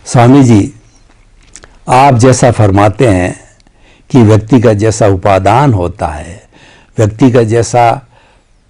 स्वामी जी, आप जैसा फरमाते हैं कि व्यक्ति का जैसा उपादान होता है, व्यक्ति का जैसा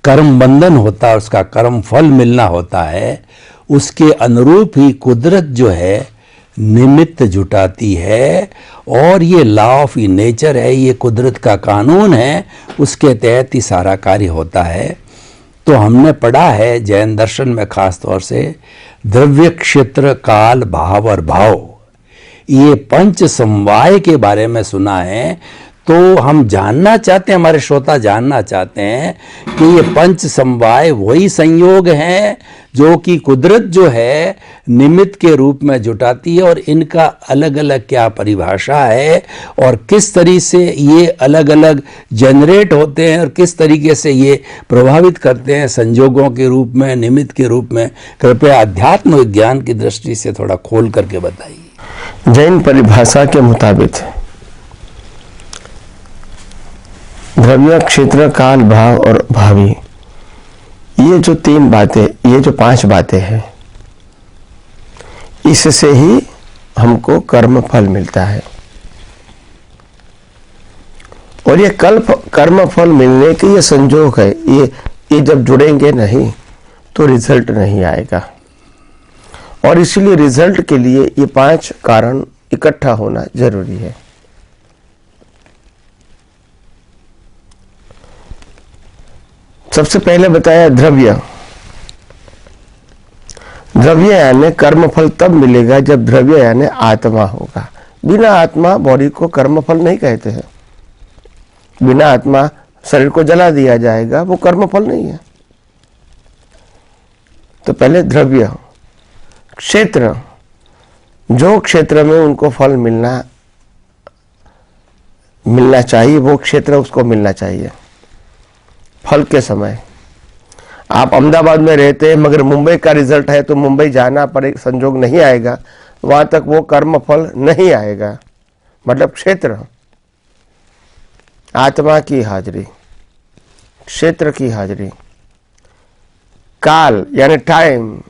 कर्म बंधन होता है, उसका कर्म फल मिलना होता है, उसके अनुरूप ही कुदरत जो है निमित्त जुटाती है। और ये लॉ ऑफ नेचर है, ये कुदरत का कानून है, उसके तहत ही सारा कार्य होता है। तो हमने पढ़ा है जैन दर्शन में खास तौर से द्रव्य, क्षेत्र, काल, भाव और भाव, ये पंच समवाय के बारे में सुना है। तो हम जानना चाहते हैं, हमारे श्रोता जानना चाहते हैं कि ये पंच समवाय वही संयोग हैं जो कि कुदरत जो है निमित्त के रूप में जुटाती है, और इनका अलग अलग क्या परिभाषा है और किस तरीके से ये अलग अलग जनरेट होते हैं और किस तरीके से ये प्रभावित करते हैं संयोगों के रूप में, निमित्त के रूप में। कृपया अध्यात्म विज्ञान की दृष्टि से थोड़ा खोल करके बताइए। जैन परिभाषा के मुताबिक द्रव्य, क्षेत्र, काल, भाव और भावी, ये जो तीन बातें, ये जो पांच बातें हैं, इससे ही हमको कर्म फल मिलता है। और ये कर्म फल मिलने के ये संजोग है, ये जब जुड़ेंगे नहीं तो रिजल्ट नहीं आएगा। और इसलिए रिजल्ट के लिए ये पांच कारण इकट्ठा होना जरूरी है। सबसे पहले बताया द्रव्य। द्रव्य यानी कर्मफल तब मिलेगा जब द्रव्य यानी आत्मा होगा। बिना आत्मा बॉडी को कर्मफल नहीं कहते हैं। बिना आत्मा शरीर को जला दिया जाएगा, वो कर्मफल नहीं है। तो पहले द्रव्य। क्षेत्र, जो क्षेत्र में उनको फल मिलना चाहिए, वो क्षेत्र उसको मिलना चाहिए। फल के समय आप अहमदाबाद में रहते हैं मगर मुंबई का रिजल्ट है तो मुंबई जाना पड़े, संजोग नहीं आएगा, वहां तक वो कर्म फल नहीं आएगा। मतलब क्षेत्र, आत्मा की हाजिरी, क्षेत्र की हाजिरी। काल यानी टाइम,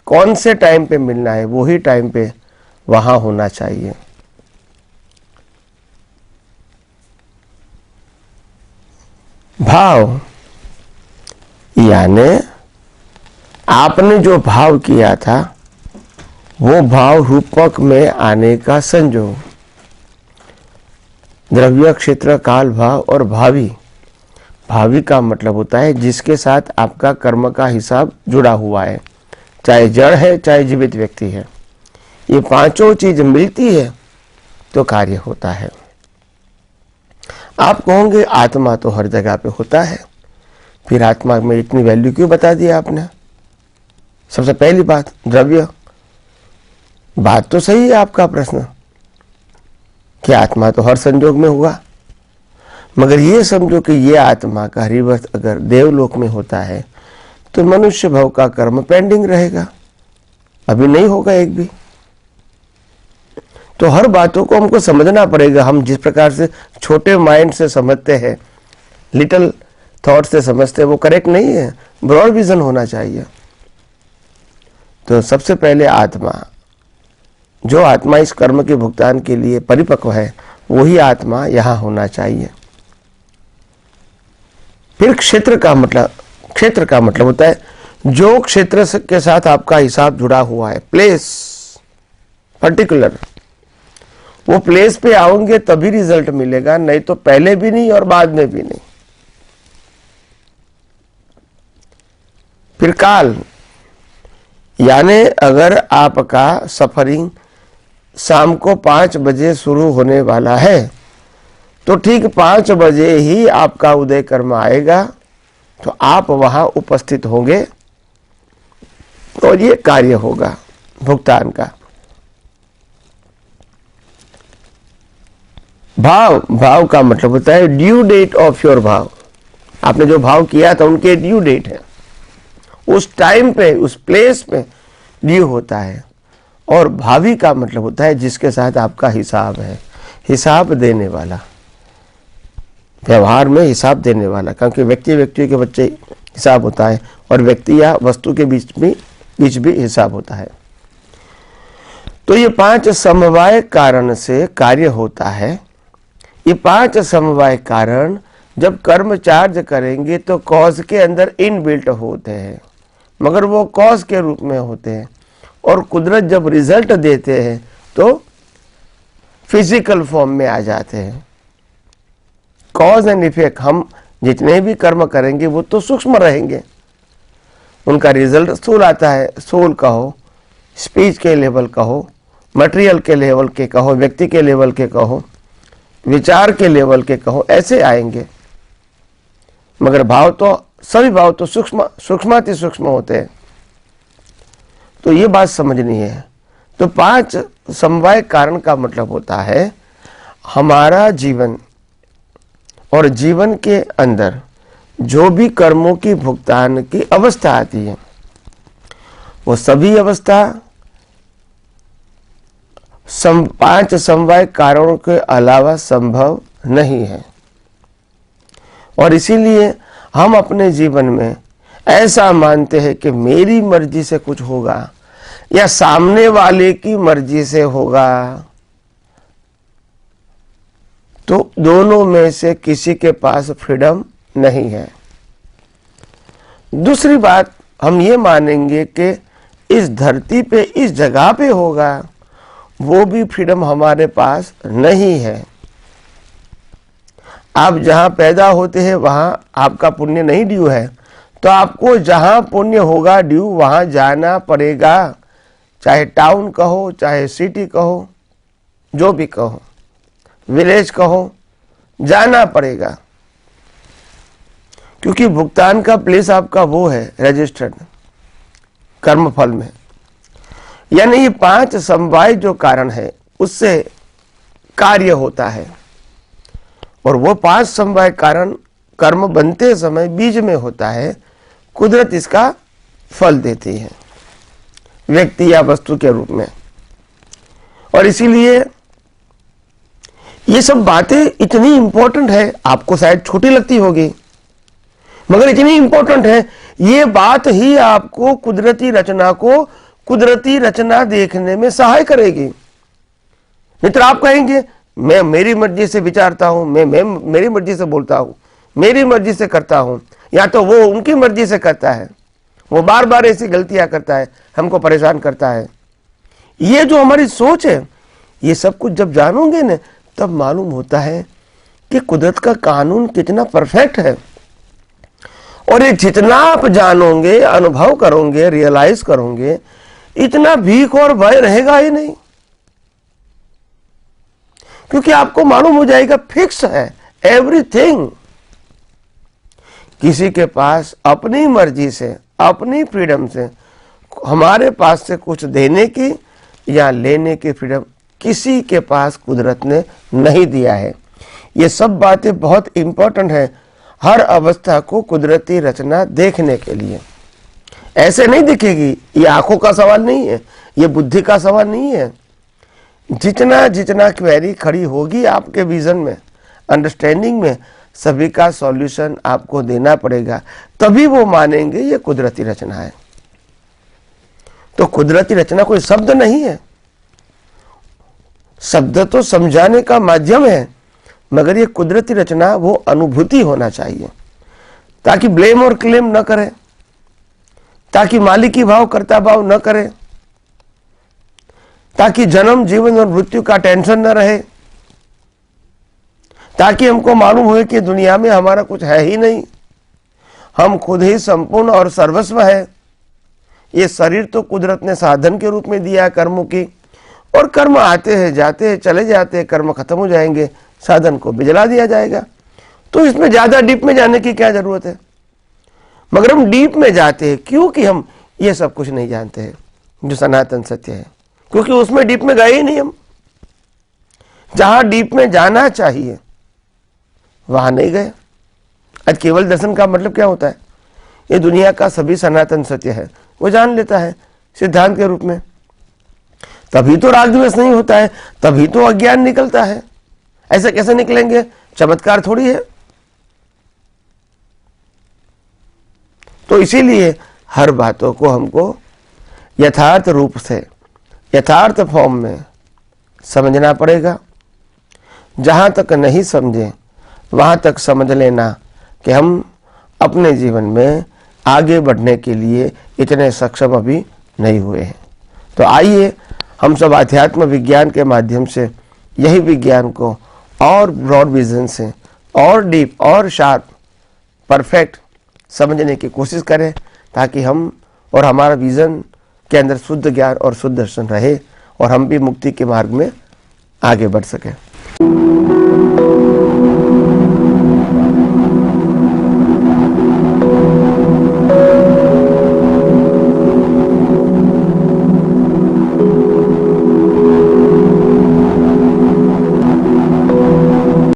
कौन से टाइम पे मिलना है वही टाइम पे वहां होना चाहिए। भाव यानी आपने जो भाव किया था वो भाव रूपक में आने का संजोग। द्रव्य, क्षेत्र, काल, भाव और भावी। भावी का मतलब होता है जिसके साथ आपका कर्म का हिसाब जुड़ा हुआ है, चाहे जड़ है चाहे जीवित व्यक्ति है। ये पांचों चीज मिलती है तो कार्य होता है। आप कहोगे आत्मा तो हर जगह पे होता है, फिर आत्मा में इतनी वैल्यू क्यों बता दिया आपने? सबसे पहली बात द्रव्य। बात तो सही है आपका प्रश्न कि आत्मा तो हर संजोग में हुआ, मगर ये समझो कि ये आत्मा का रिवर्स अगर देवलोक में होता है तो मनुष्य भाव का कर्म पेंडिंग रहेगा, अभी नहीं होगा एक भी। तो हर बातों को हमको समझना पड़ेगा। हम जिस प्रकार से छोटे माइंड से समझते हैं, लिटिल थॉट से समझते हैं, वो करेक्ट नहीं है। ब्रॉड विजन होना चाहिए। तो सबसे पहले आत्मा, जो आत्मा इस कर्म के भुगतान के लिए परिपक्व है वही आत्मा यहां होना चाहिए। फिर क्षेत्र का मतलब होता है जो क्षेत्र के साथ आपका हिसाब जुड़ा हुआ है, प्लेस पर्टिकुलर। वो प्लेस पे आओगे तभी रिजल्ट मिलेगा, नहीं तो पहले भी नहीं और बाद में भी नहीं। फिर काल यानी अगर आपका सफरिंग शाम को 5 बजे शुरू होने वाला है तो ठीक 5 बजे ही आपका उदय कर्म आएगा, तो आप वहां उपस्थित होंगे और ये कार्य होगा भुगतान का। भाव का मतलब होता है ड्यू डेट ऑफ योर भाव। आपने जो भाव किया था उनके ड्यू डेट है, उस टाइम पे उस प्लेस पे ड्यू होता है। और भावी का मतलब होता है जिसके साथ आपका हिसाब है, हिसाब देने वाला, व्यवहार में हिसाब देने वाला। क्योंकि व्यक्ति के बच्चे हिसाब होता है और व्यक्ति या वस्तु के बीच भी हिसाब होता है। तो ये 5 समवाय कारण से कार्य होता है। ये 5 समवाय कारण जब कर्म चार्ज करेंगे तो कॉज के अंदर इनबिल्ट होते हैं, मगर वो कॉज के रूप में होते हैं। और कुदरत जब रिजल्ट देते हैं तो फिजिकल फॉर्म में आ जाते हैं। कॉज एंड इफेक्ट, हम जितने भी कर्म करेंगे वो तो सूक्ष्म रहेंगे, उनका रिजल्ट स्थूल आता है। सोल कहो, स्पीच के लेवल कहो, मटेरियल के लेवल के कहो, व्यक्ति के लेवल के कहो, विचार के लेवल के कहो, ऐसे आएंगे। मगर भाव तो, सभी भाव तो सूक्ष्माति सूक्ष्म होते हैं। तो ये बात समझनी है। तो 5 समवाय कारण का मतलब होता है हमारा जीवन और जीवन के अंदर जो भी कर्मों की भुगतान की अवस्था आती है, वो सभी अवस्था 5 समवाय कारणों के अलावा संभव नहीं है। और इसीलिए हम अपने जीवन में ऐसा मानते हैं कि मेरी मर्जी से कुछ होगा या सामने वाले की मर्जी से होगा, तो दोनों में से किसी के पास फ्रीडम नहीं है। दूसरी बात, हम ये मानेंगे कि इस धरती पे, इस जगह पे होगा, वो भी फ्रीडम हमारे पास नहीं है। आप जहां पैदा होते हैं वहां आपका पुण्य नहीं ड्यू है, तो आपको जहां पुण्य होगा ड्यू वहां जाना पड़ेगा। चाहे टाउन कहो, चाहे सिटी कहो, जो भी कहो, विलेज कहो, जाना पड़ेगा। क्योंकि भुगतान का प्लेस आपका वो है रजिस्टर्ड कर्मफल में। यानी ये 5 समवाय जो कारण है उससे कार्य होता है। और वो 5 समवाय कारण कर्म बनते समय बीज में होता है, कुदरत इसका फल देती है व्यक्ति या वस्तु के रूप में। और इसीलिए ये सब बातें इतनी इंपॉर्टेंट है, आपको शायद छोटी लगती होगी मगर इतनी इंपॉर्टेंट है। ये बात ही आपको कुदरती रचना को कुदरती रचना देखने में सहाय करेगी। नहीं तो आप कहेंगे मैं मेरी मर्जी से विचारता हूं, मैं मेरी मर्जी से बोलता हूं, मेरी मर्जी से करता हूं, या तो वो उनकी मर्जी से करता है, वो बार बार ऐसी गलतियां करता है, हमको परेशान करता है। ये जो हमारी सोच है, ये सब कुछ जब जानोगे ना तब मालूम होता है कि कुदरत का कानून कितना परफेक्ट है। और ये जितना आप जानोगे, अनुभव करोगे, रियलाइज करोगे, इतना भीख और भय रहेगा ही नहीं। क्योंकि आपको मालूम हो जाएगा फिक्स है एवरीथिंग। किसी के पास अपनी मर्जी से, अपनी फ्रीडम से, हमारे पास से कुछ देने की या लेने की फ्रीडम किसी के पास कुदरत ने नहीं दिया है। ये सब बातें बहुत इंपॉर्टेंट है हर अवस्था को कुदरती रचना देखने के लिए। ऐसे नहीं दिखेगी, ये आंखों का सवाल नहीं है, ये बुद्धि का सवाल नहीं है। जितना जितना क्वेरी खड़ी होगी आपके विजन में, अंडरस्टैंडिंग में, सभी का सॉल्यूशन आपको देना पड़ेगा, तभी वो मानेंगे ये कुदरती रचना है। तो कुदरती रचना कोई शब्द नहीं है, शब्द तो समझाने का माध्यम है, मगर ये कुदरती रचना वो अनुभूति होना चाहिए, ताकि ब्लेम और क्लेम न करे, ताकि मालिकी भाव कर्ता भाव न करे, ताकि जन्म जीवन और मृत्यु का टेंशन न रहे, ताकि हमको मालूम हो कि दुनिया में हमारा कुछ है ही नहीं, हम खुद ही संपूर्ण और सर्वस्व है। ये शरीर तो कुदरत ने साधन के रूप में दिया है कर्मों की, और कर्म आते हैं जाते हैं चले जाते हैं, कर्म खत्म हो जाएंगे, साधन को बिजला दिया जाएगा। तो इसमें ज्यादा डीप में जाने की क्या जरूरत है। मगर हम डीप में जाते हैं क्योंकि हम ये सब कुछ नहीं जानते हैं जो सनातन सत्य है, क्योंकि उसमें डीप में गए ही नहीं हम। जहां डीप में जाना चाहिए वहां नहीं गए। आज केवल दर्शन का मतलब क्या होता है? ये दुनिया का सभी सनातन सत्य है वो जान लेता है सिद्धांत के रूप में, तभी तो राग द्वेष नहीं होता है, तभी तो अज्ञान निकलता है। ऐसे कैसे निकलेंगे? चमत्कार थोड़ी है। तो इसीलिए हर बातों को हमको यथार्थ रूप से यथार्थ फॉर्म में समझना पड़ेगा। जहाँ तक नहीं समझे वहाँ तक समझ लेना कि हम अपने जीवन में आगे बढ़ने के लिए इतने सक्षम अभी नहीं हुए हैं। तो आइए हम सब आध्यात्म विज्ञान के माध्यम से यही विज्ञान को और ब्रॉड विजन से और डीप और शार्प परफेक्ट समझने की कोशिश करें, ताकि हम और हमारा विजन के अंदर शुद्ध ज्ञान और शुद्ध दर्शन रहे और हम भी मुक्ति के मार्ग में आगे बढ़ सकें।